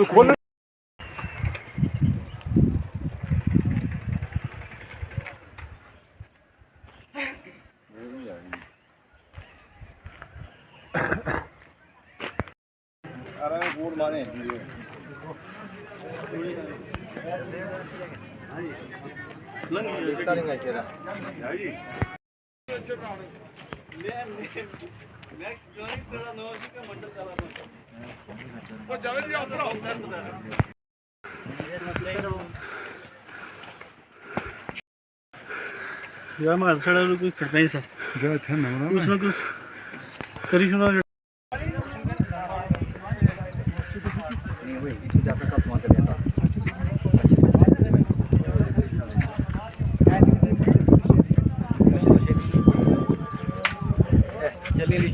खोल माने या मार सड़ा कोई करता ही सर जो थे ना कुछ ना कुछ करी सुना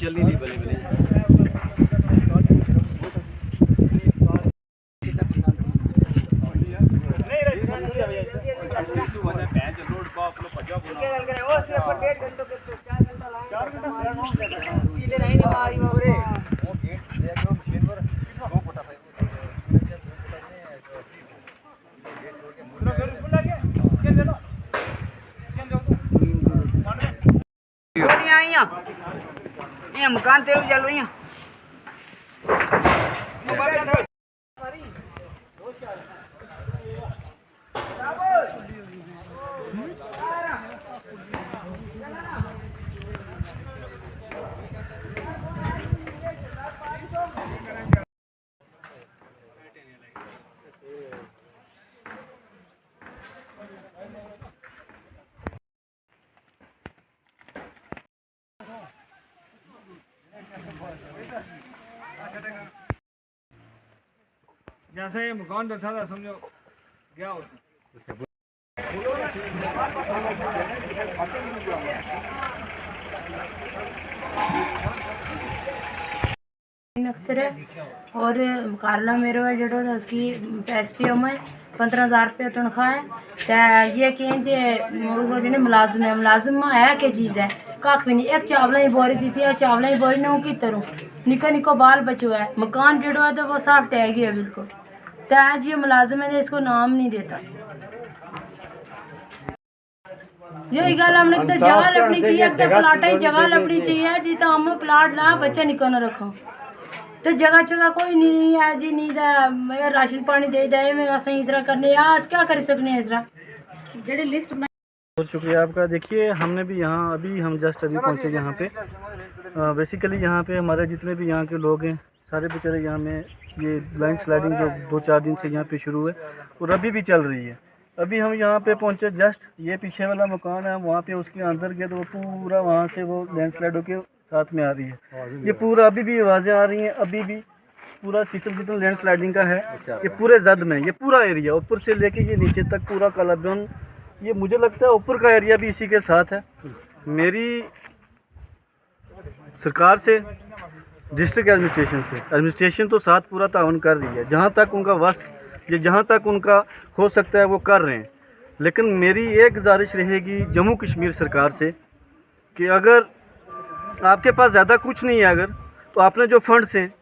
चलनी ली भले भले मकान तेरू चलो यहाँ जैसे ये मकान बैठा था समझो क्या होता अख्तर है और कारला मेरो है जड़ो था उसकी SPO में 15,000 रुपये तनख्वाह है तो ये कहें जे वो जो मुलाजिम में है क्या चीज़ है कख भी नहीं एक चावल ही बोरी दी थी चावल ही बोरी ने की तरह निको निको बाल बचो है मकान जड़ो है तो वो साफ टह गया है बिल्कुल तो आज ये मुलाजिम है इसको नाम नहीं देता यही गल हमने तो जगह लभनी चाहिए प्लाट ही जगह लभनी चाहिए जी तो हम प्लाट ला बच्चे निको न रखो तो जगह जगह कोई नहीं है जी नहीं दा राशन पानी दे दे मैं सही इस तरह करने आज क्या कर सकने हैं इस तरह जेडी लिस्ट बहुत शुक्रिया आपका। देखिए हमने भी यहाँ अभी हम जस्ट अभी पहुँचे यहाँ पे बेसिकली यहाँ पे हमारे जितने भी यहाँ के लोग हैं सारे बेचारे यहाँ में ये लैंड स्लाइडिंग जो 2-4 दिन से यहाँ पे शुरू है और अभी भी चल रही है। अभी हम यहाँ पे पहुँचे जस्ट ये पीछे वाला मकान है वहाँ पे उसके अंदर गए तो वो पूरा वहाँ से वो लैंड स्लाइड होके साथ में आ रही है। ये पूरा अभी भी आवाज़ें आ रही हैं अभी भी पूरा जितना लैंड स्लाइडिंग का है ये पूरे जद में ये पूरा एरिया ऊपर से लेके ये नीचे तक पूरा कालाबन ये मुझे लगता है ऊपर का एरिया भी इसी के साथ है। मेरी सरकार से डिस्ट्रिक्ट एडमिनिस्ट्रेशन तो साथ पूरा ताउन कर रही है जहाँ तक उनका वस ये जहाँ तक उनका हो सकता है वो कर रहे हैं। लेकिन मेरी एक गुजारिश रहेगी जम्मू कश्मीर सरकार से कि अगर आपके पास ज़्यादा कुछ नहीं है अगर तो आपने जो फंड्स हैं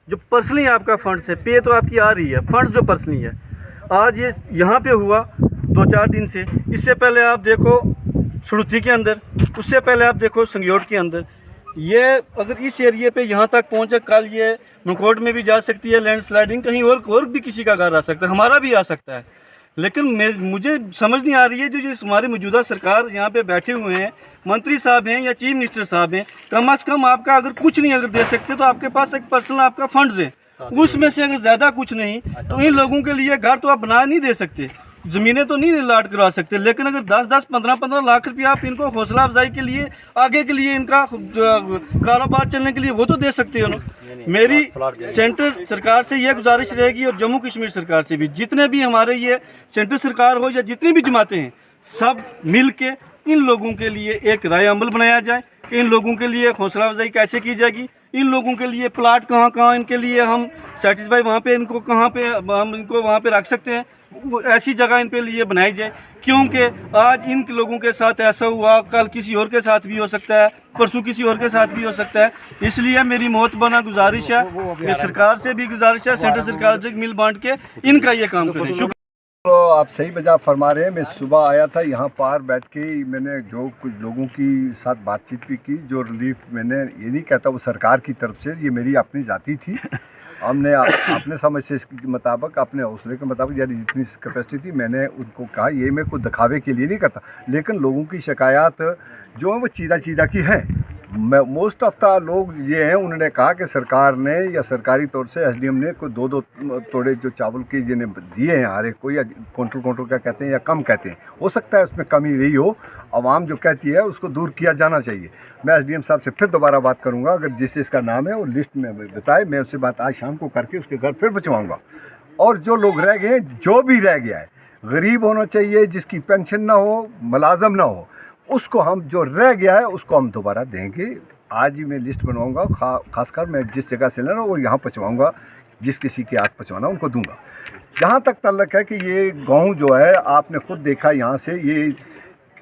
जो पर्सनली आपका फंड्स है पे तो आपकी आ रही है फंड्स जो पर्सनली है आज ये यहाँ पे हुआ 2-4 दिन से इससे पहले आप देखो सुड़ुती के अंदर उससे पहले आप देखो संगयोट के अंदर ये अगर इस एरिए पे यहाँ तक पहुँचे कल ये नकोट में भी जा सकती है लैंड स्लाइडिंग कहीं और भी किसी का घर आ सकता है हमारा भी आ सकता है। लेकिन मुझे समझ नहीं आ रही है जो हमारी मौजूदा सरकार यहाँ पे बैठे हुए हैं मंत्री साहब हैं या चीफ मिनिस्टर साहब हैं कम से कम आपका अगर कुछ नहीं अगर दे सकते तो आपके पास एक पर्सनल आपका फंड्स है उसमें से अगर ज़्यादा कुछ नहीं तो इन लोगों के लिए घर तो आप बना नहीं दे सकते ज़मीनें तो नहीं लाट करवा सकते लेकिन अगर 10-10 15-15 लाख रुपया आप इनको हौसला अफजाई के लिए आगे के लिए इनका कारोबार चलने के लिए वो तो दे सकते हो ना। मेरी सेंटर सरकार से ये गुजारिश रहेगी और जम्मू कश्मीर सरकार से भी जितने भी हमारे ये सेंटर सरकार हो या जितनी भी जमातें हैं सब मिल के इन लोगों के लिए एक राय अमल बनाया जाए कि इन लोगों के लिए हौसला अफजाई कैसे की जाएगी इन लोगों के लिए प्लाट कहाँ इनके लिए हम सेटिस्फाई वहाँ पे इनको कहाँ पे हम इनको वहाँ पे रख सकते हैं ऐसी जगह इन पे लिए बनाई जाए, क्योंकि आज इन लोगों के साथ ऐसा हुआ, कल किसी और के साथ भी हो सकता है, परसों किसी और के साथ भी हो सकता है। इसलिए मेरी मोहतबाना गुजारिश है कि सरकार से भी गुजारिश है, सेंट्रल सरकार से मिल बांट के इनका ये काम करें। शुक्रिया। तो आप सही वजह फरमा रहे हैं। मैं सुबह आया था यहाँ पार बैठ के, मैंने जो कुछ लोगों की साथ बातचीत भी की। जो रिलीफ मैंने ये नहीं कहता वो सरकार की तरफ से, ये मेरी अपनी जाती थी। हमने अपने समझ से इसके मुताबिक, अपने हौसले के मुताबिक, यानी जितनी कैपेसिटी थी, मैंने उनको कहा। ये मैं कोई दिखावे के लिए नहीं करता, लेकिन लोगों की शिकायत जो है वो चीदा की है। मोस्ट ऑफ द लोग ये हैं, उन्होंने कहा कि सरकार ने या सरकारी तौर से एसडीएम ने कोई दो तोड़े जो चावल के जिन्हें दिए हैं हर एक को, या काउंटर क्या कहते हैं या कम कहते हैं, हो सकता है उसमें कमी रही हो। आवाम जो कहती है उसको दूर किया जाना चाहिए। मैं एसडीएम साहब से फिर दोबारा बात करूँगा, अगर जिस इसका नाम है वो लिस्ट में बताए, मैं उससे बात आज शाम को करके उसके घर फिर पहुँचवाऊँगा। और जो लोग रह गए, जो भी रह गया है, गरीब होना चाहिए, जिसकी पेंशन ना हो, मुलाजम ना हो, उसको हम जो रह गया है उसको हम दोबारा देंगे। आज ही मैं लिस्ट बनवाऊंगा, खासकर मैं जिस जगह से लेना वो यहाँ पहुँचवाऊँगा, जिस किसी के आग पहुँचवाना उनको दूंगा। जहाँ तक ताल्लुक है कि ये गांव जो है, आपने खुद देखा यहाँ से, ये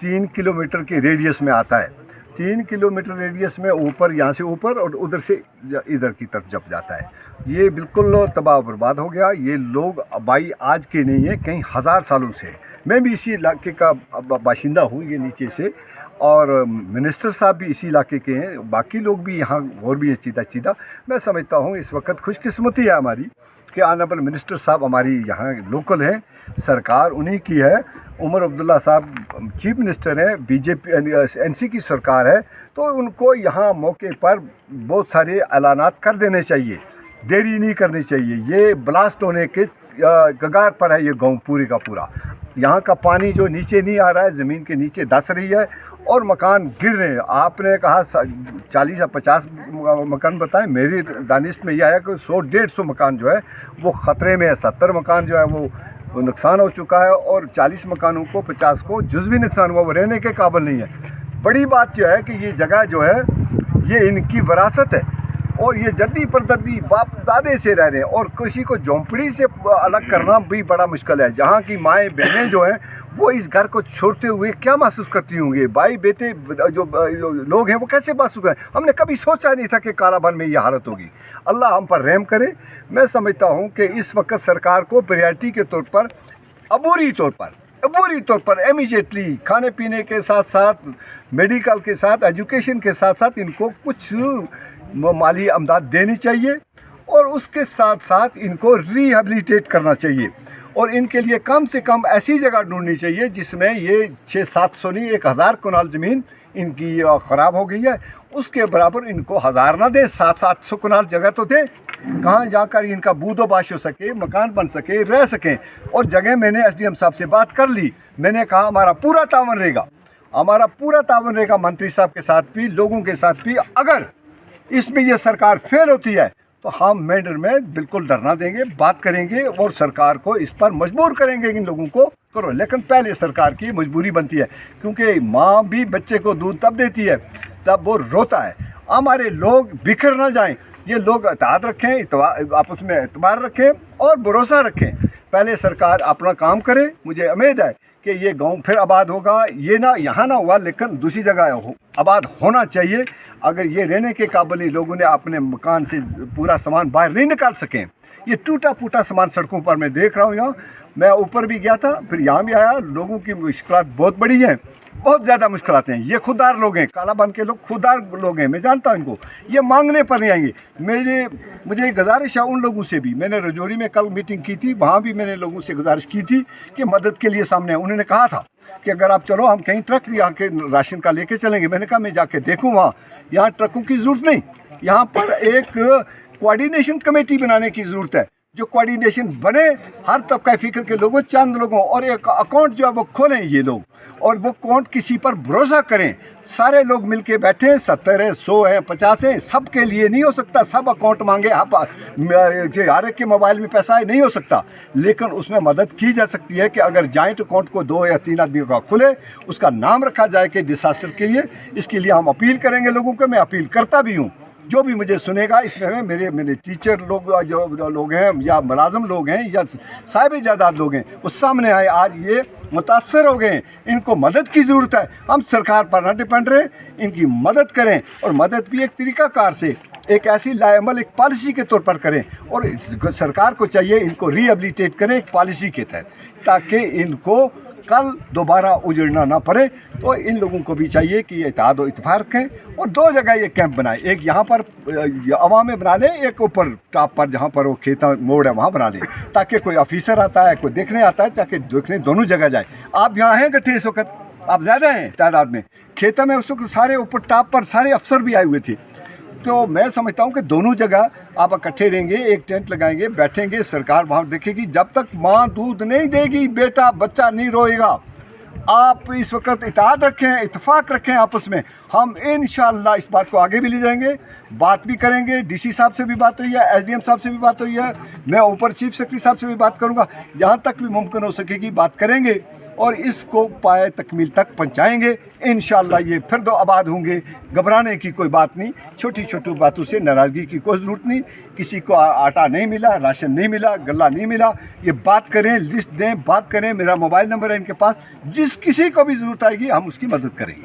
3 किलोमीटर के रेडियस में आता है। 3 किलोमीटर रेडियस में ऊपर, यहाँ से ऊपर और उधर से इधर की तरफ जब जाता है, ये बिल्कुल तबाह बर्बाद हो गया। ये लोग आबाई आज के नहीं है, कई हज़ार सालों से। मैं भी इसी इलाके का बाशिंदा हूँ, ये नीचे से, और मिनिस्टर साहब भी इसी इलाके के हैं, बाकी लोग भी यहाँ और भी हैं चीदा। मैं समझता हूँ इस वक्त खुशकिस्मती है हमारी कि ऑनरेबल मिनिस्टर साहब हमारी यहाँ लोकल हैं, सरकार उन्हीं की है। उमर अब्दुल्ला साहब चीफ मिनिस्टर हैं, बीजेपी एनसी की सरकार है, तो उनको यहाँ मौके पर बहुत सारे ऐलानात कर देने चाहिए, देरी नहीं करनी चाहिए। ये ब्लास्ट होने के कगार पर है ये गांव पूरी का पूरा। यहाँ का पानी जो नीचे नहीं आ रहा है, ज़मीन के नीचे धंस रही है और मकान गिर रहे हैं। आपने कहा 40 या 50 मकान बताएं, मेरी दानिश में यह आया कि 100-150 मकान जो है वो ख़तरे में है। 70 मकान जो है वो नुकसान हो चुका है और 40 मकानों को, 50 को जुज़वी नुकसान हुआ, वो रहने के काबिल नहीं है। बड़ी बात जो है कि ये जगह जो है ये इनकी विरासत है और ये जद्दी परदद्दी बाप दादे से रह रहे हैं, और किसी को झोंपड़ी से अलग करना भी बड़ा मुश्किल है। जहाँ की माएँ बहनें जो हैं वो इस घर को छोड़ते हुए क्या महसूस करती होंगी, भाई बेटे जो लोग हैं वो कैसे महसूस करें। हमने कभी सोचा नहीं था कि कालाबन में ये हालत होगी। अल्लाह हम पर रहम करे। मैं समझता हूँ कि इस वक्त सरकार को प्रायोरिटी के तौर पर, अबूरी तौर पर इमीडिएटली खाने पीने के साथ साथ, मेडिकल के साथ, एजुकेशन के साथ साथ इनको कुछ माली अमदाद देनी चाहिए और उसके साथ साथ इनको रिहेबिलिटेट करना चाहिए। और इनके लिए कम से कम ऐसी जगह ढूंढनी चाहिए जिसमें ये 600-700 नहीं 1000 कनाल ज़मीन इनकी ख़राब हो गई है, उसके बराबर इनको 1000 ना दें, 700-800 कनाल जगह तो दें, कहाँ जाकर इनका बूदोबाश हो सके, मकान बन सके, रह सकें। और जगह मैंने एसडीएम साहब से बात कर ली, मैंने कहा हमारा पूरा तावन रहेगा मंत्री साहब के साथ भी, लोगों के साथ भी। अगर इसमें ये सरकार फेल होती है तो हम मैटर में बिल्कुल डरना देंगे, बात करेंगे और सरकार को इस पर मजबूर करेंगे इन लोगों को करो। लेकिन पहले सरकार की मजबूरी बनती है, क्योंकि माँ भी बच्चे को दूध तब देती है जब वो रोता है। हमारे लोग बिखर ना जाएं, ये लोग इत्तेहाद रखें, आपस में एतबार रखें और भरोसा रखें। पहले सरकार अपना काम करे। मुझे उम्मीद है कि ये गांव फिर आबाद होगा। ये ना यहाँ ना हुआ, लेकिन दूसरी जगह आबाद होना चाहिए। अगर ये रहने के काबिल नहीं, लोगों ने अपने मकान से पूरा सामान बाहर नहीं निकाल सकें, ये टूटा फूटा सामान सड़कों पर मैं देख रहा हूँ। यहाँ मैं ऊपर भी गया था, फिर यहाँ भी आया। लोगों की मुश्किलात बहुत बड़ी हैं, बहुत ज़्यादा मुश्किलात हैं। ये खुददार लोग हैं, कालाबन के लोग खुददार लोग हैं, मैं जानता हूँ इनको। ये मांगने पर नहीं आएंगे। मुझे गुजारिश है उन लोगों से भी, मैंने रजौरी में कल मीटिंग की थी, वहाँ भी मैंने लोगों से गुजारिश की थी कि मदद के लिए सामने। उन्होंने कहा था कि अगर आप चलो हम कहीं ट्रक यहाँ के राशन का लेके चलेंगे। मैंने कहा मैं जाके देखूँ वहाँ, यहाँ ट्रकों की ज़रूरत नहीं, यहाँ पर एक कोऑर्डिनेशन कमेटी बनाने की ज़रूरत है, जो कोऑर्डिनेशन बने, हर तबका फ़िक्र के लोगों, चंद लोगों, और एक अकाउंट जो है वो खोलें ये लोग, और वो अकाउंट किसी पर भरोसा करें। सारे लोग मिलके बैठे, 70 है, 100 है, 50 है, सब के लिए नहीं हो सकता। सब अकाउंट मांगे, हर एक के मोबाइल में पैसा है, नहीं हो सकता। लेकिन उसमें मदद की जा सकती है कि अगर जॉइंट अकाउंट को 2 या 3 आदमियों का खुले, उसका नाम रखा जाए कि डिसास्टर के लिए। इसके लिए हम अपील करेंगे लोगों को, मैं अपील करता भी हूँ जो भी मुझे सुनेगा इसमें मेरे मेरे टीचर लोग जो लोग हैं या मुलाजम लोग हैं या साहिब जायदाद लोग हैं वो सामने आए। आज ये मुतासर हो गए, इनको मदद की ज़रूरत है। हम सरकार पर ना डिपेंड रहें, इनकी मदद करें और मदद भी एक तरीक़ाकार से, एक ऐसी लाएमल एक पॉलिसी के तौर पर करें। और सरकार को चाहिए इनको रिहेबिलिटेट करें एक पॉलिसी के तहत, ताकि इनको कल दोबारा उजड़ना ना पड़े। तो इन लोगों को भी चाहिए कि ये इत्तेहाद और इत्तेफाक रखें और 2 जगह ये कैंप बनाए, एक यहाँ पर अवाम में बना लें, एक ऊपर टॉप पर जहाँ पर वो खेता मोड़ है वहाँ बना लें, ताकि कोई ऑफिसर आता है, कोई देखने आता है, ताकि देखने दोनों जगह जाए। आप यहाँ हैं इकट्ठे इस वक्त, आप ज़्यादा हैं तादाद में, खेतों में उस वक्त सारे ऊपर टॉप पर सारे अफसर भी आए हुए थे। तो मैं समझता हूँ कि दोनों जगह आप इकट्ठे रहेंगे, एक टेंट लगाएंगे, बैठेंगे, सरकार वहाँ देखेगी। जब तक माँ दूध नहीं देगी बेटा बच्चा नहीं रोएगा। आप इस वक्त इत्तेहाद रखें, इत्तेफाक रखें आपस में। हम इंशाअल्लाह इस बात को आगे भी ले जाएंगे, बात भी करेंगे। डीसी साहब से भी बात हुई है, एसडीएम साहब से भी बात हुई है, मैं ऊपर चीफ सेक्रेटरी साहब से भी बात करूँगा। जहाँ तक भी मुमकिन हो सकेगी बात करेंगे और इसको पाए तकमील तक पहुँचाएँगे। इंशाअल्लाह ये फिर दो आबाद होंगे। घबराने की कोई बात नहीं, छोटी छोटी बातों से नाराज़गी की कोई ज़रूरत नहीं। किसी को आटा नहीं मिला, राशन नहीं मिला, गल्ला नहीं मिला, ये बात करें, लिस्ट दें, बात करें। मेरा मोबाइल नंबर है इनके पास, जिस किसी को भी ज़रूरत आएगी हम उसकी मदद करेंगे।